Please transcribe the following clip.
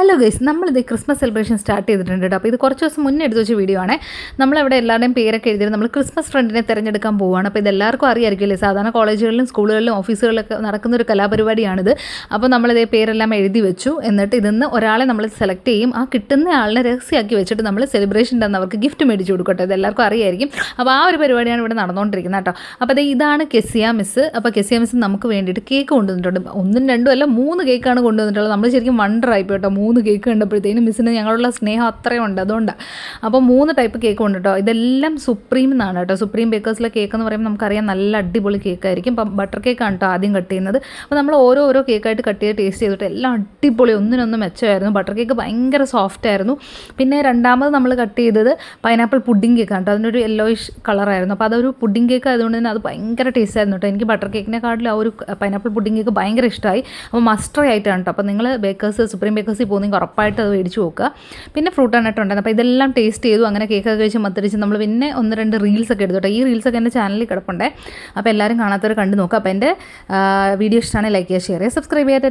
Hello guys, നമ്മളിത് Christmas celebration start ചെയ്തിട്ടുണ്ട് കേട്ടോ. അപ്പോൾ ഇത് കുറച്ച് ദിവസം മുന്നേ എടുത്ത് വെച്ച വീഡിയോ ആണ്. നമ്മളവിടെ എല്ലാവരുടെയും പേരൊക്കെ എഴുതിയിട്ട് നമ്മൾ ക്രിസ്മസ് ഫ്രണ്ടിനെ തിരഞ്ഞെടുക്കാൻ പോവുകയാണ്. അപ്പോൾ ഇതെല്ലാവർക്കും അറിയാമായിരിക്കില്ലേ, സാധാരണ കോളേജുകളിലും സ്കൂളുകളിലും ഓഫീസുകളിലൊക്കെ നടക്കുന്ന ഒരു കലാപരിപാടിയാണിത്. അപ്പോൾ നമ്മളിതേ പേരെല്ലാം എഴുതി വെച്ചു. എന്നിട്ട് ഇതിന്ന് ഒരാളെ നമ്മൾ സെലക്ട് ചെയ്യും. ആ കിട്ടുന്ന ആളിനെ രഹസ്യമാക്കി വെച്ചിട്ട് നമ്മൾ സെലിബ്രേഷൻ്റെ അന്ന് അവർക്ക് ഗിഫ്റ്റ് മേടിച്ച് കൊടുക്കട്ടെ. ഇതെല്ലാവർക്കും അറിയായിരിക്കും. അപ്പോൾ ആ ഒരു പരിപാടിയാണ് ഇവിടെ നടന്നുകൊണ്ടിരിക്കുന്നത് കേട്ടോ. അപ്പോൾ ഇതാണ് കെസിയ മിസ്. അപ്പോൾ കെസിയ മിസ് നമുക്ക് വേണ്ടിയിട്ട് കേക്ക് കൊണ്ടുവന്നിട്ടുണ്ട്. 1, 2 അല്ല 3 കേക്കാണ് കൊണ്ടുവന്നിട്ടുള്ളത്. നമ്മൾ ശരിക്കും വണ്ടറായിപ്പോൾ കേട്ടോ. 3 കേക്ക് കണ്ടപ്പോഴത്തേനും മിസ്സിന് ഞങ്ങളുള്ള സ്നേഹം അത്രയും ഉണ്ട്, അതുകൊണ്ടാണ്. അപ്പോൾ 3 ടൈപ്പ് കേക്ക് ഉണ്ട് കേട്ടോ. ഇതെല്ലാം സുപ്രീം എന്നാണ് കേട്ടോ. സുപ്രീം ബേക്കേഴ്സിലെ കേക്ക് എന്ന് പറയുമ്പോൾ നമുക്കറിയാം നല്ല അടിപൊളി കേക്കായിരിക്കും. അപ്പം ബട്ടർ കേക്കാണ് കേട്ടോ ആദ്യം കട്ട് ചെയ്യുന്നത്. അപ്പോൾ നമ്മൾ ഓരോ കേക്കായിട്ട് കട്ട് ചെയ്ത് ടേസ്റ്റ് ചെയ്തിട്ട് എല്ലാം അടിപൊളി, ഒന്നിനൊന്ന് മെച്ചമായിരുന്നു. ബട്ടർ കേക്ക് ഭയങ്കര സോഫ്റ്റ് ആയിരുന്നു. പിന്നെ രണ്ടാമത് നമ്മൾ കട്ട് ചെയ്തത് പൈനാപ്പിൾ പുഡിംഗ് കേക്കാണ് കേട്ടോ. അതിനൊരു യെല്ലോയിഷ് കളറായിരുന്നു. അപ്പോൾ അതൊരു പുഡിംഗ് കേക്ക് ആയതുകൊണ്ട് തന്നെ അത് ഭയങ്കര ടേസ്റ്റ് ആയിരുന്നു കേട്ടോ. എനിക്ക് ബട്ടർ കേക്കിനെക്കാട്ടിലും ആ ഒരു പൈനാപ്പിൾ പുഡിംഗ് കേക്ക് ഭയങ്കര ഇഷ്ടമായി. അപ്പോൾ മസ്റ്റർ ആയിട്ടാണ് കേട്ടോ. അപ്പോൾ നിങ്ങൾ സുപ്രീം ബേക്കേഴ്സിൽ പോകുന്നെങ്കിൽ ഉറപ്പായിട്ട് അത് മേടിച്ച് നോക്കുക. പിന്നെ ഫ്രൂട്ട് ആൻഡ് നട്ട് ഉണ്ടായിരുന്നു. അപ്പോൾ ഇതെല്ലാം ടേസ്റ്റ് ചെയ്തു. അങ്ങനെ കേക്കൊക്കെ കഴിച്ച് മത്തടിച്ച് നമ്മൾ പിന്നെ 1-2 റീൽസൊക്കെ എടുത്തു കേട്ടോ. ഈ റീൽസൊക്കെ എൻ്റെ ചാനലിൽ കിടപ്പുണ്ടേ. അപ്പോൾ എല്ലാവരും കാണാത്തവർ കണ്ടു നോക്കുക. അപ്പോൾ എൻ്റെ വീഡിയോ ഇഷ്ടമാണെങ്കിൽ ലൈക്ക് ചെയ്യുക, ഷെയർ ചെയ്യുക, സബ്സ്ക്രൈബ് ചെയ്യാം.